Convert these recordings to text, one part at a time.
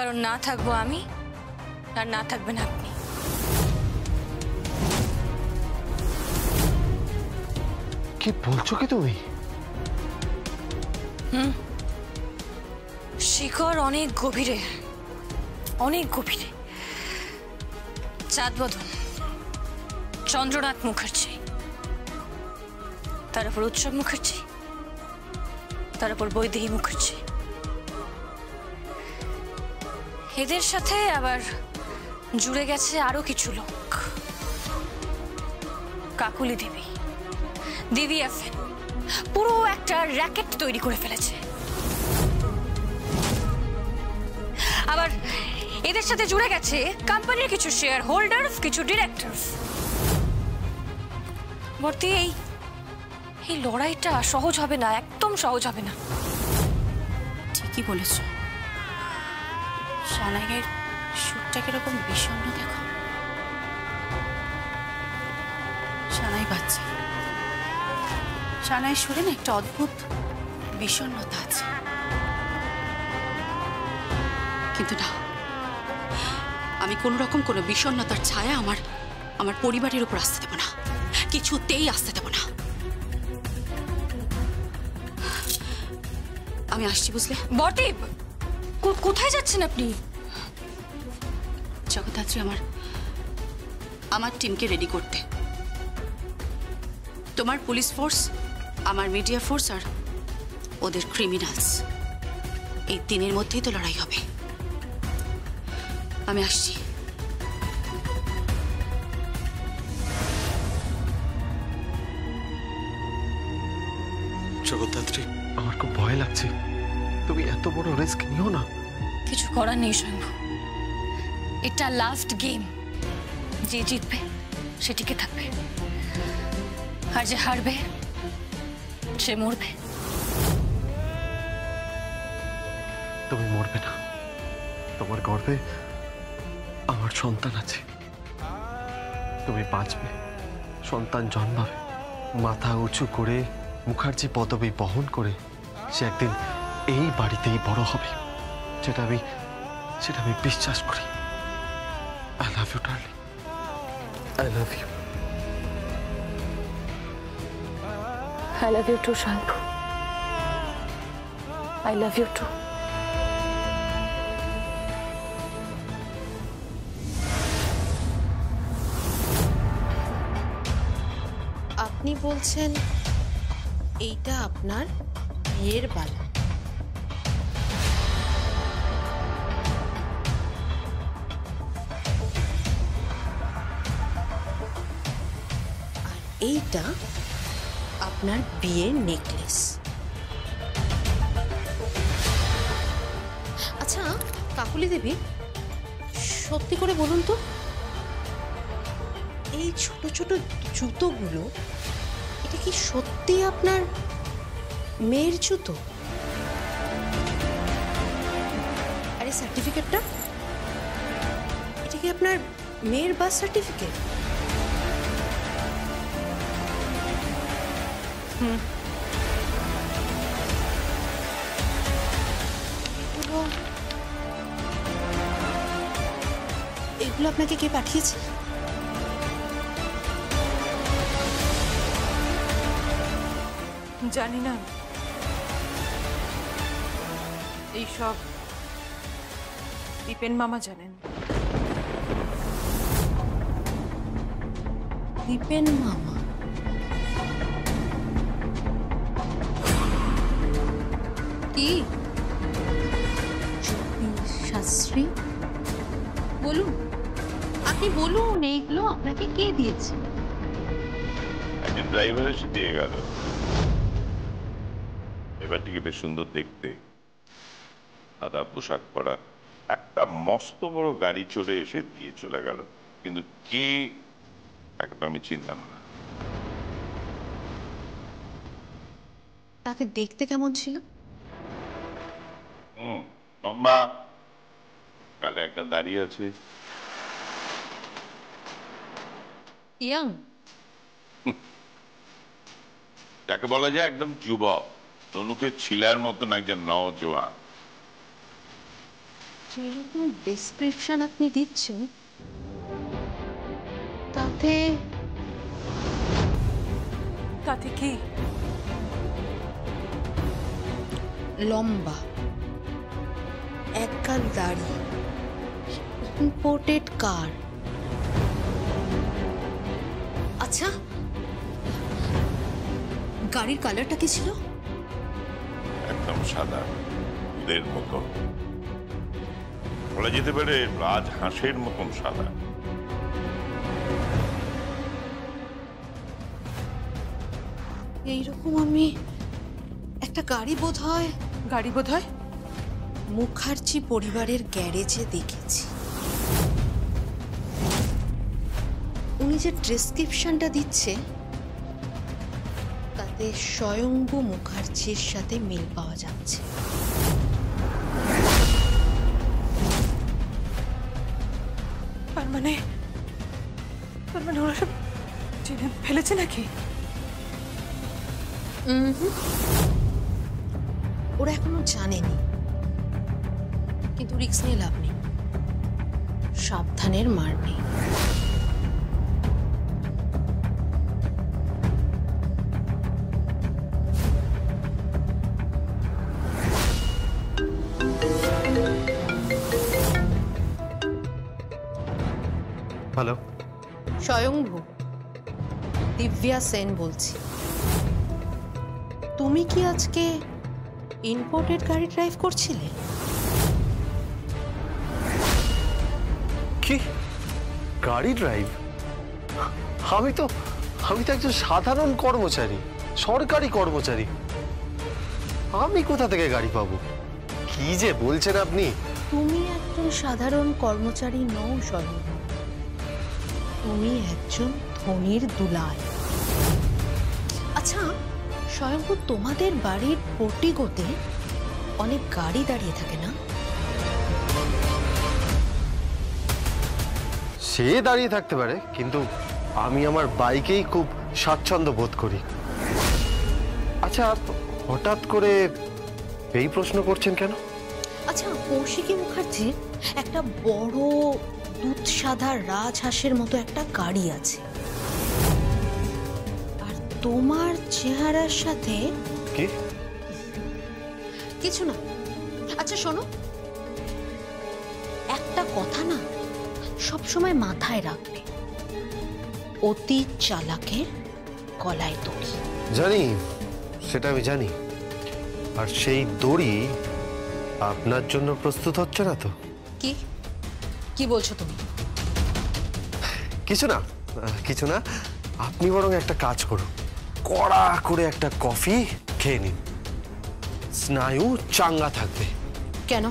কারণ না থাকবো আমি আর না থাকবেন আপনি। কি বলছো কি তুমি? শিকড় অনেক গভীরে, অনেক গভীরে। চাঁদ বদন, চন্দ্রনাথ মুখার্জি, তার উপর উৎসব মুখার্জি, তার উপর বৈদেহী মুখার্জি, এদের সাথে আবার জুড়ে গেছে আরো কিছু লোক। কাকুলি দেবী, DVFN, পুরো একটা র্যাকেট তৈরি করে ফেলেছে। আবার এদের সাথে জুড়ে গেছে কোম্পানির কিছু শেয়ার হোল্ডার, কিছু ডিরেক্টর। ভর্তি এই লড়াইটা সহজ হবে না, একদম সহজ হবে না। ঠিকই বলেছ। সানাইয়ের সুরটা কিরকম বিষণ্ণ দেখো। সানাই বাচ্চা, সানাই সুরে না একটা অদ্ভুত বিষণ্ণতা আছে। কিন্তু না, আমি কোন রকম কোনো বিষণ্ণতার ছায়া আমার পরিবারের উপর আসতে দেব না, কিছুতেই আসতে দেব না। আমি আসছি, বুঝলে? বটে, কোথায় যাচ্ছেন আপনি? জগদ্ধাত্রী, আমার টিমকে রেডি করতে। তোমার পুলিশ ফোর্স, আমার মিডিয়া ফোর্স আর ওদের ক্রিমিনালস, এই তিনের মধ্যেই তো লড়াই হবে। আমি আসছি। জগদ্ধাত্রী, আমার খুব ভয় লাগছে। তুমি এত বড় রিস্ক নিও না। কিছু করার নেই শম্ভু, এটা লাস্ট গেম। যে জিতবে সে টিকে থাকবে, আর যে হারবে সে মরবে। তুমি মরবে না, তোমার গর্ভে আমার সন্তান আছে। তুমি বাঁচবে, সন্তান জন্মাবে, মাথা উঁচু করে মুখার্জি পদবী বহন করে সে একদিন এই বাড়িতেই বড় হবে, সেটা আমি বিশ্বাস করি। I love you darling, I love you. I love you too, Shambhu. I love you too. আপনি বলছেন এইটা আপনার বিয়ের বালা? আর এইটা আপনার বিয়ের নেকলেস? আচ্ছা কাকুলি দেবী, সত্যি করে বলুন তো, এই ছোট ছোট জুতোগুলো এটা কি সত্যি আপনার মেয়ের জুতো? আর এই সার্টিফিকেটটা, এটা কি আপনার মেয়ের বার্থ সার্টিফিকেট? এগুলো আপনাকে কে পাঠিয়েছে? জানি না, এইসব দীপেন মামা জানেন। দীপেন মামা? কি শাস্ত্রী? বলুন, আপনি বলুন, এইগুলো আপনাকে কে দিয়েছে? একজন ড্রাইভার এসে দিয়ে গেল। এবারটিকে বেশ সুন্দর দেখতে, সাদা পোশাক পরা, একটা মস্ত বড় গাড়ি চলে এসে দিয়ে চলে গেল। কিন্তু কে একটা আমি চিনলাম না। তাকে দেখতে কেমন ছিল? লম্বা, কালে একটা দাঁড়িয়ে আছে। ইয়াং? যাকে বলা যায় একদম যুবক, তনুকে ছিলার মতন একজন নওজোয়ান। যেরকম ডেসক্রিপশন আপনি দিচ্ছেন তাতে তাতে কি? লম্বা, একগাল দাড়ি, ইম্পোর্টেড কার। আচ্ছা, গাড়ির কালারটা কি ছিল? একদম সাদা, দুধের মতো, বলা যেতে পারে রাজ হাঁসের মতন সাদা। এইরকম আমি একটা গাড়ি বোধহয় গাড়ি বোধহয় মুখার্জি পরিবারের গ্যারেজে দেখেছি। উনি যে ডেসক্রিপশনটা দিচ্ছে তাতে স্বয়ম্ভু মুখার্জির সাথে মিল পাওয়া যাচ্ছে। তার মানে ওরা সব চিনে ফেলেছে নাকি? ওরা এখনো জানেনি, কিন্তু রিস্ক নিয়ে লাভ নেই, সাবধানের মার নেই। হ্যালো, স্বয়ংভু, দিব্যা সেন বলছি। তুমি কি আজকে ইম্পোর্টেড গাড়ি ড্রাইভ করছিলে? কি গাড়ি ড্রাইভ? আমি তো একজন সাধারণ কর্মচারী, সরকারি কর্মচারী। আমি কোথা থেকে গাড়ি পাবো? কি যে বলছেন আপনি? তুমি একজন সাধারণ কর্মচারী নও স্বয়ংভু, তুমি একজন ধনীর দুলাল। আচ্ছা স্বয়ংভু, তোমাদের বাড়ির পোর্টিগোতে অনেক গাড়ি দাঁড়িয়ে থাকে না? সে দাঁড়িয়ে থাকতে পারে, কিন্তু আমি আমার বাইকেই খুব স্বাচ্ছন্দ্য বোধ করি। আচ্ছা, হঠাৎ করে এই প্রশ্ন করছেন কেন? আচ্ছা, কৌশিকী মুখার্জির একটা বড় দুধসাদা রাজহাঁসের মতো একটা গাড়ি আছে, আর তোমার চেহারার সাথে কি? কিছু না। আচ্ছা শোনো, একটা কথা না সবসময় মাথায় রাখবে, অতি চালাকের গলায় দড়ি। জানি, সেটা আমি জানি। আর সেই দড়ি আপনার জন্য প্রস্তুত হচ্ছে না তো? কি কি বলছো তুমি? কিছু না, কিছু না। আপনি বরং একটা কাজ করুন, কড়া করে একটা কফি খেয়ে নিন, স্নায়ু চাঙ্গা থাকবে। কেন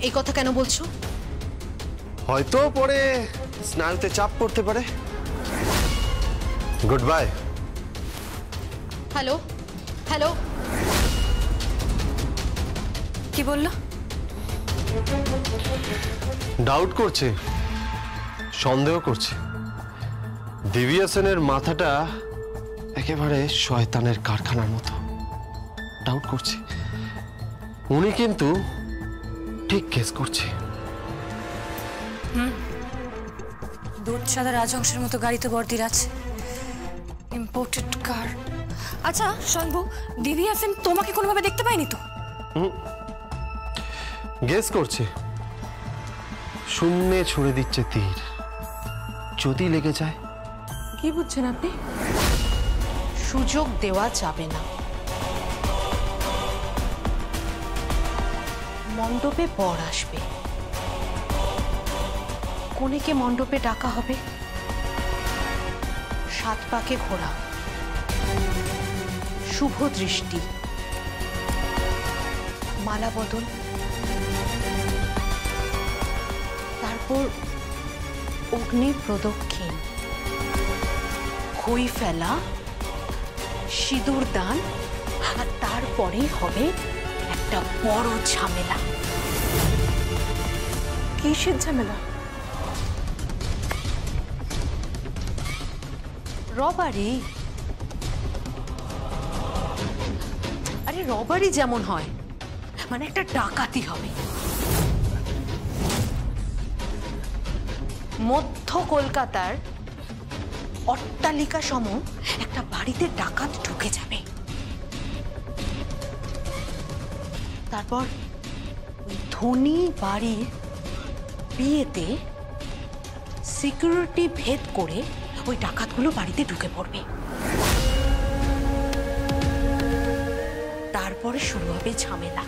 এই কথা কেন বলছো? হয়তো পরে স্নায়ুতে চাপ পড়তে পারে। Good bye. হ্যালো হ্যালো, কি বললো? ডাউট করছে, সন্দেহ করছে। দিব্যা সেনের মাথাটা একেবারে শয়তানের কারখানার মতো। ডাউট করছে। উনি কিন্তু ঠিক কেস করছে। দুধ সাদা রাজহংসের মতো গাড়ি তো বর্দির আছে, ইম্পোর্টেড কার। আচ্ছা শম্ভু, দিব্যা সেন তোমাকে কোনোভাবে দেখতে পাইনি তো? গেস করছে, শূন্যে ছুড়ে দিচ্ছে তীর, যদি লেগে যায়। কি বুঝছেন আপনি? সুযোগ দেওয়া যাবে না। মণ্ডপে বর আসবে, কনেকে মণ্ডপে ডাকা হবে, 7 পাকে ঘোরা, শুভ দৃষ্টি, মালা বদল, তারপর অগ্নি প্রদক্ষিণ, খই ফেলা, সিঁদুর দান, আর তারপরে হবে একটা বড় ঝামেলা। কিসের ঝামেলা? রবারি। আরে রবারি যেমন হয়, মানে একটা ডাকাতি হবে। মধ্য কলকাতার অট্টালিকা সম একটা বাড়িতে ডাকাত ঢুকে যাবে। তারপর ওই ধনী বাড়ির বিয়েতে সিকিউরিটি ভেদ করে ওই ডাকাতগুলো বাড়িতে ঢুকে পড়বে। তারপরে শুরু হবে ঝামেলা,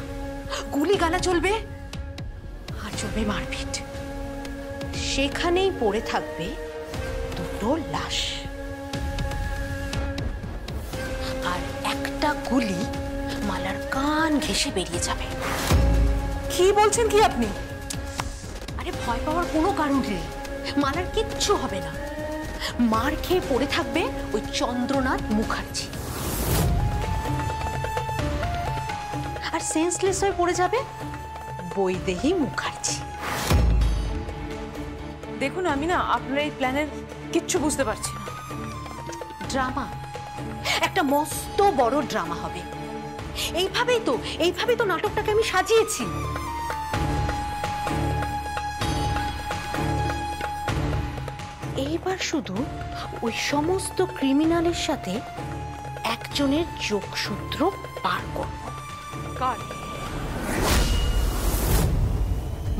গুলিগালা চলবে আর চলবে মারপিট। সেখানেই পড়ে থাকবে দুটো লাশ, আর একটা গুলি মালার কান ঘেঁষে বেরিয়ে যাবে। কি বলছেন কি আপনি? আরে ভয় পাওয়ার কোনো কারণ নেই, মালার কিচ্ছু হবে না। মার খেয়ে পড়ে থাকবে ওই চন্দ্রনাথ মুখার্জি, আর সেন্সলেস হয়ে পড়ে যাবে বৈদেহী মুখার্জি। দেখুন, আমি না আপনার এই প্ল্যানের কিচ্ছু বুঝতে পারছি না। ড্রামা, একটা মস্ত বড় ড্রামা হবে। এইভাবেই তো নাটকটাকে আমি সাজিয়েছি। এইবার শুধু ওই সমস্ত ক্রিমিনালের সাথে একজনের যোগসূত্র পার করব। কার?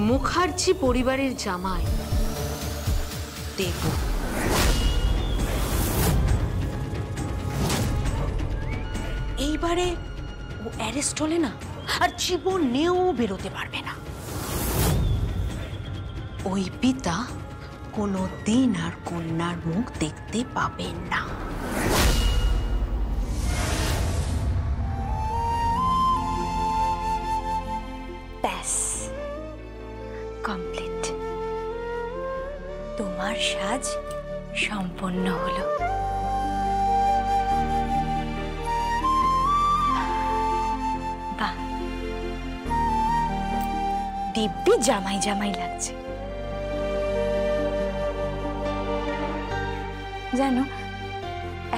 মুখার্জি পরিবারের জামাই দেবু। এইবারে ও অ্যারেস্ট হলে না আর জীবনেও বেরোতে পারবে না। ওই পিতা কোনো দিন আর কন্যার মুখ দেখতে পাবেন না। ব্যাস, কমপ্লিট। তোমার সাজ সম্পন্ন হলো। বাহ, দিব্যি জামাই জামাই লাগছে। জানো,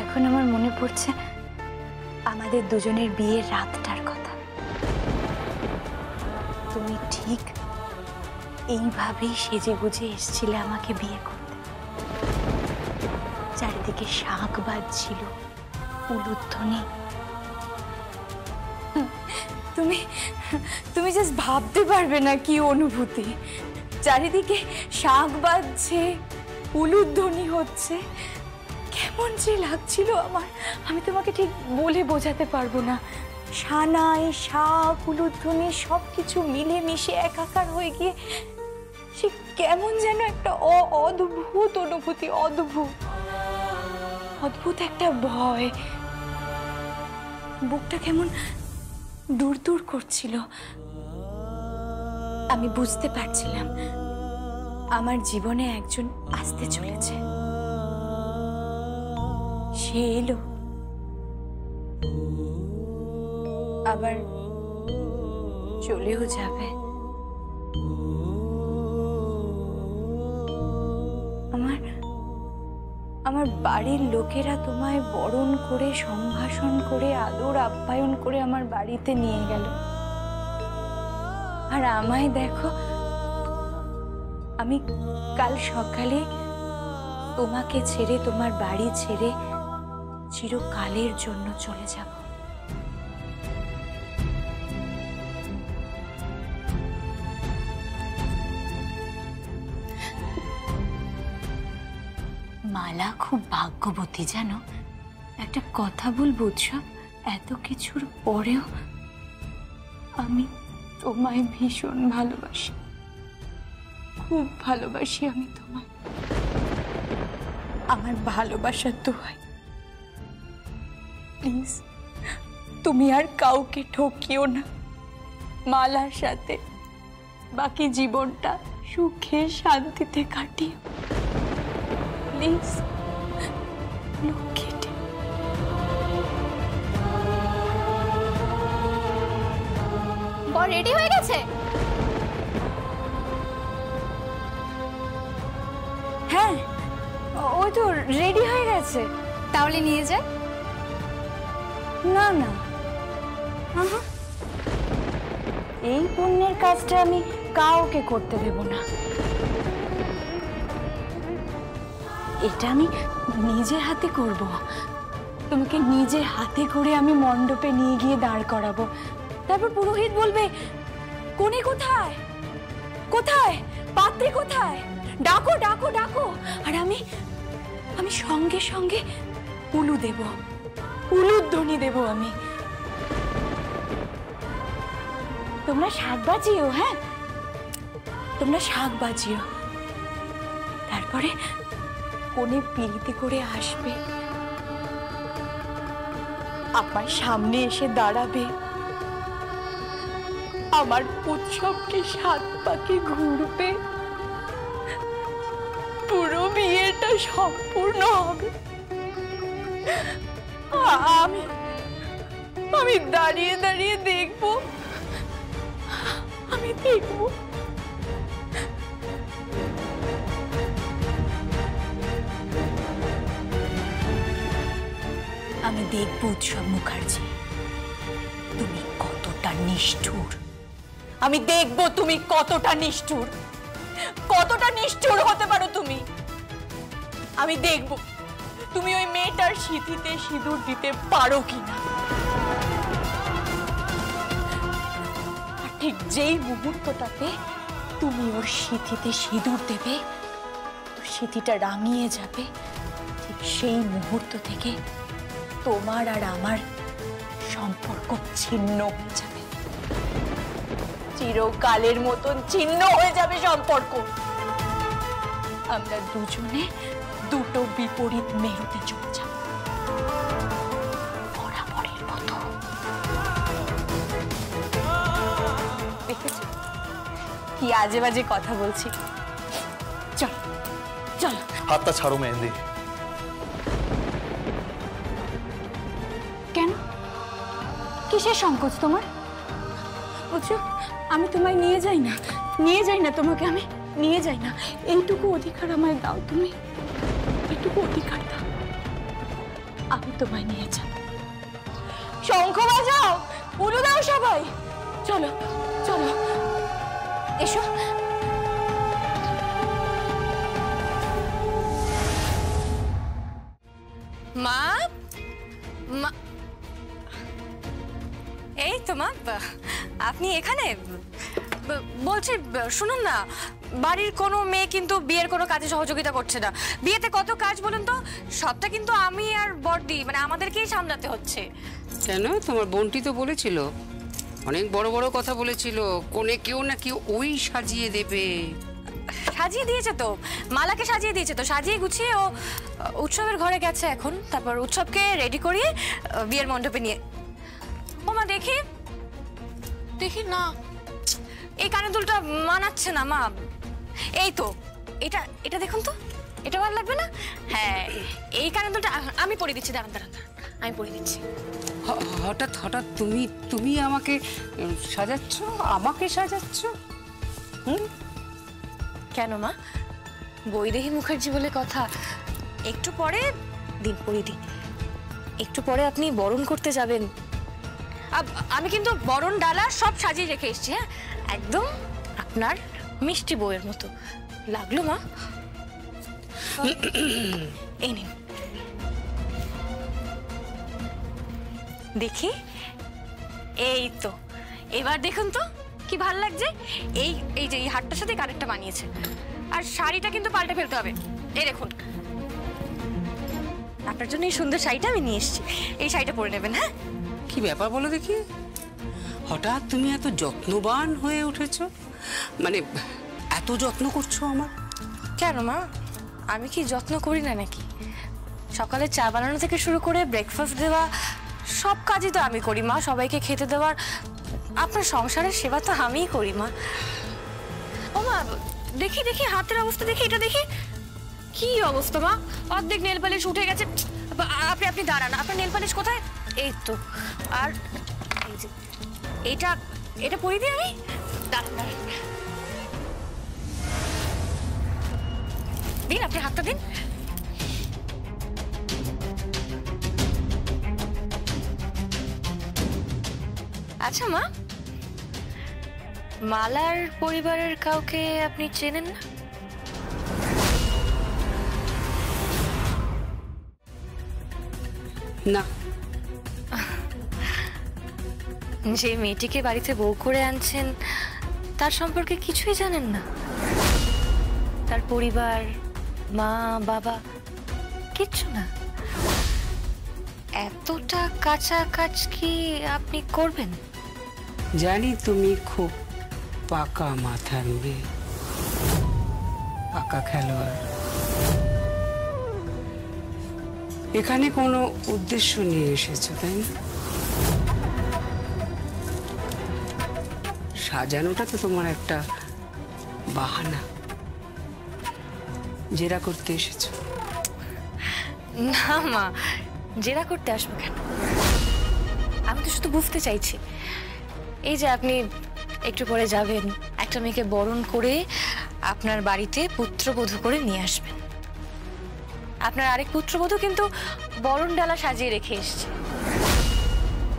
এখন আমার মনে পড়ছে আমাদের দুজনের বিয়ের রাতটার কথা। তুমি ঠিক এইভাবেই সেজে গুজে এসেছিলে আমাকে বিয়ে করতে। চারিদিকে শাঁখ বাজছিল, উলুধ্বনি। তুমি তুমি জাস্ট ভাবতে পারবে না কি অনুভূতি। চারিদিকে শাঁখ বাজছে, উলুধ্বনি হচ্ছে, কেমন যে লাগছিল আমার, আমি তোমাকে ঠিক বলে বোঝাতে পারবো না। সানাই, শাঁখ, উলুধ্বনি সবকিছু মিলে মিশে একাকার হয়ে গিয়ে সে কেমন যেন একটা অদ্ভুত অনুভূতি, অদ্ভুত একটা ভয়। বুকটা কেমন দূর দূর করছিল। আমি বুঝতে পারছিলাম আমার জীবনে একজন আসতে চলেছে। সে এলো, আবার চলেও যাবে। আমার বাড়ির লোকেরা তোমায় বরণ করে, সম্ভাষণ করে, আদর আপ্যায়ন করে আমার বাড়িতে নিয়ে গেল। আর আমায় দেখো, আমি কাল সকালে তোমাকে ছেড়ে, তোমার বাড়ি ছেড়ে চিরকালের জন্য চলে যাব। মালা খুব ভাগ্যবতী জানো। একটা কথা বলবো উৎসব, এত কিছুর পরেও আমি তোমায় ভীষণ ভালোবাসি, খুব ভালোবাসি আমি তোমায়। আমার ভালোবাসার দোহাই, প্লিজ তুমি আর কাউকে ঠকিও না। মালার সাথে বাকি জীবনটা সুখে শান্তিতে কাটিও, প্লিজ। লক্ষ্মীটি বর রেডি হয়ে গেছে? হ্যাঁ, ওই তো রেডি হয়ে গেছে। তাহলে নিয়ে যায়? না না, এই পুণ্যের কাজটা আমি কাউকে করতে দেব না। এটা আমি নিজে হাতে করব। তোমাকে নিজে হাতে করে আমি মণ্ডপে নিয়ে গিয়ে দাঁড় করাবো। তারপর পুরোহিত বলবে, কোনে কোথায়, কোথায় পাত্রী কোথায়, ডাকো ডাকো ডাকো। আর আমি সঙ্গে সঙ্গে উলু দেব, উলুধ্বনি দেব আমি। তোমরা শাক বাজিও, হ্যাঁ তোমরা শাক বাজিও। তারপরে কোনে পিড়িতে করে আসবে, আমার সামনে এসে দাঁড়াবে, আমার উৎসবকে 7 পাকে ঘুরবে, পুরো বিয়েটা সম্পূর্ণ হবে। আমি দাঁড়িয়ে দাঁড়িয়ে দেখবো, আমি দেখবো। আমি দেখবো উৎসব মুখার্জি তুমি কতটা নিষ্ঠুর। আমি দেখবো তুমি কতটা নিষ্ঠুর, কতটা নিষ্ঠুর হতে পারো তুমি। আমি দেখবো তুমি ওই মেয়েটার সিঁথিতে সিঁদুর দিতে পারো কিনা। আর ঠিক যেই মুহূর্তটাতে তুমি ওর সিঁথিতে সিঁদুর দেবে, সিঁথিটা রাঙিয়ে যাবে, ঠিক সেই মুহূর্ত থেকে তোমার আর আমার সম্পর্ক ছিন্ন হয়ে যাবে, চিরকালের মতন ছিন্ন হয়ে যাবে সম্পর্ক। আমরা দুজনে দুটো বিপরীত মেরুতে চলে যাব, বরাবরের মতো। দেখেছো কি আজে বাজে কথা বলছি? চলো চলো। হাতটা ছাড়ো মেহেন্দি। কেন, কিসের সংকোচ তোমার? বুঝছো, আমি তোমায় নিয়ে যাই না, নিয়ে যাই না তোমাকে, আমি নিয়ে যাই না। এইটুকু অধিকার আমায় দাও তুমি, এইটুকু অধিকার দাও, আমি তোমায় নিয়ে যাব। শঙ্খ বাজাও, উলু দাও সবাই, চলো চলো এসো। মা, মা, এই তো মা, আপনি এখানে? বলছি শুনুন না, বাড়ির কোনো মেয়ে কিন্তু বিয়ের কোনো কাজে সহযোগিতা করছে না। বিয়েতে কত কাজ বলুন তো, সবটা কিন্তু আমি আর বড়দি মানে আমাদেরকেই সামলাতে হচ্ছে। কেন, তোমার বোনটি তো বলেছিল, অনেক বড় বড় কথা বলেছিল, কোনে কেউ না কেউ ওই সাজিয়ে দেবে। সাজিয়ে দিয়েছে তো, মালাকে সাজিয়ে দিয়েছে তো, সাজিয়ে গুছিয়ে ও উৎসবের ঘরে গেছে এখন। তারপর উৎসবকে রেডি করিয়ে বিয়ের মণ্ডপে নিয়ে। ও মা দেখি দেখি না, এই কানের দুলটা মানাচ্ছে না মা। এই তো এটা, এটা দেখুন তো, এটা ভালো লাগবে না? হ্যাঁ, এই কানের দুলটা আমি পরিয়ে দিচ্ছি, দাঁড়ান দাঁড়ান আমি পরিয়ে দিচ্ছি। হঠাৎ হঠাৎ তুমি তুমি আমাকে সাজাচ্ছ, আমাকে সাজাচ্ছ? কেন মা, বৈদেহী মুখার্জি বলে কথা। একটু পরে দিন পরিয়ে দিন, একটু পরে আপনি বরণ করতে যাবেন। আমি কিন্তু বরণ ডালা সব সাজিয়ে রেখে এসেছি, হ্যাঁ একদম আপনার মিষ্টি বউয়ের মতো। লাগলো মা? এই নিন দেখি। এই তো, এবার দেখুন তো কি ভাল লাগছে। এই এই যে এই হারটার সাথে কানেরটা বানিয়েছে। আর শাড়িটা কিন্তু পাল্টে ফেলতে হবে। এই দেখুন, আপনার জন্য এই সুন্দর শাড়িটা আমি নিয়ে এসেছি, এই শাড়িটা পরে নেবেন। হ্যাঁ, কি ব্যাপার বলো দেখি, হঠাৎ তুমি এত যত্নবান হয়ে উঠেছো, মানে এত যত্ন করছো আমার? কেন মা, আমি কি যত্ন করি না নাকি? সকালে চা বানানো থেকে শুরু করে ব্রেকফাস্ট দেওয়া সব কাজই তো আমি করি মা, সবাইকে খেতে দেওয়ার। আপনার সংসারের সেবা তো আমিই করি মা। ও মা দেখি দেখি হাতের অবস্থা দেখি, এটা দেখি কি অবস্থা মা, অর্ধেক নেল পালিশ উঠে গেছে। আপনি আপনি দাঁড়ান, আপনার নেল পালিশ কোথায়? এই তো, আর এই যে এটা, এটা পরিয়ে দিই আমি। দাঁড়ান দাঁড়ান, দিন আপনি হাতটা দিন। আচ্ছা মা, মালার পরিবারের কাউকে আপনি চেনেন না? না, যে মেয়েটিকে বাড়িতে বউ করে আনছেন তার সম্পর্কে কিছুই জানেন না? তার পরিবার, মা বাবা, কিচ্ছু না? এতটা কাছাকাছ কি আপনি করবেন? জানি তুমি খুব পাকা মাথার মেয়ে, পাকা খেলোয়াড়। এখানে কোনো উদ্দেশ্য নিয়ে এসেছো, তাই না? সাজানোটা তো তোমার একটা বাহানা, জেরা করতে এসেছো। না মা, জেরা করতে আসবো কেন? আমি তো শুধু বুঝতে চাইছি, এই যে আপনি একটু পরে যাবেন, একটা মেয়েকে বরণ করে আপনার বাড়িতে পুত্রবধূ করে নিয়ে আসবেন। আপনার আরেক পুত্রবধূ কিন্তু বরণ ডালা সাজিয়ে রেখে এসছে।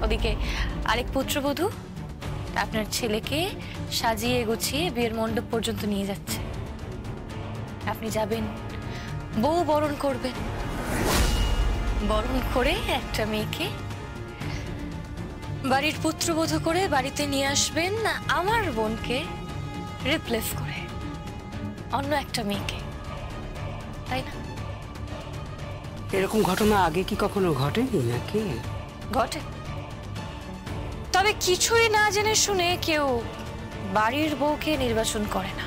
ওদিকে আরেক পুত্রবধূ আপনার ছেলেকে সাজিয়ে গুছিয়ে বিয়ের মণ্ডপ পর্যন্ত নিয়ে যাচ্ছে। আপনি যাবেন, বউ বরণ করবেন, বরণ করে একটা মেয়েকে বাড়ির পুত্রবধূ করে বাড়িতে নিয়ে আসবেন, আমার বোনকে রিপ্লেস করে অন্য একটা মেয়েকে, তাই না? এরকম ঘটনা আগে কি কখনো ঘটেনি নাকি? ঘটে, তবে কিছুই না জেনে শুনে কেউ বাড়ির বউকে নির্বাচন করে না।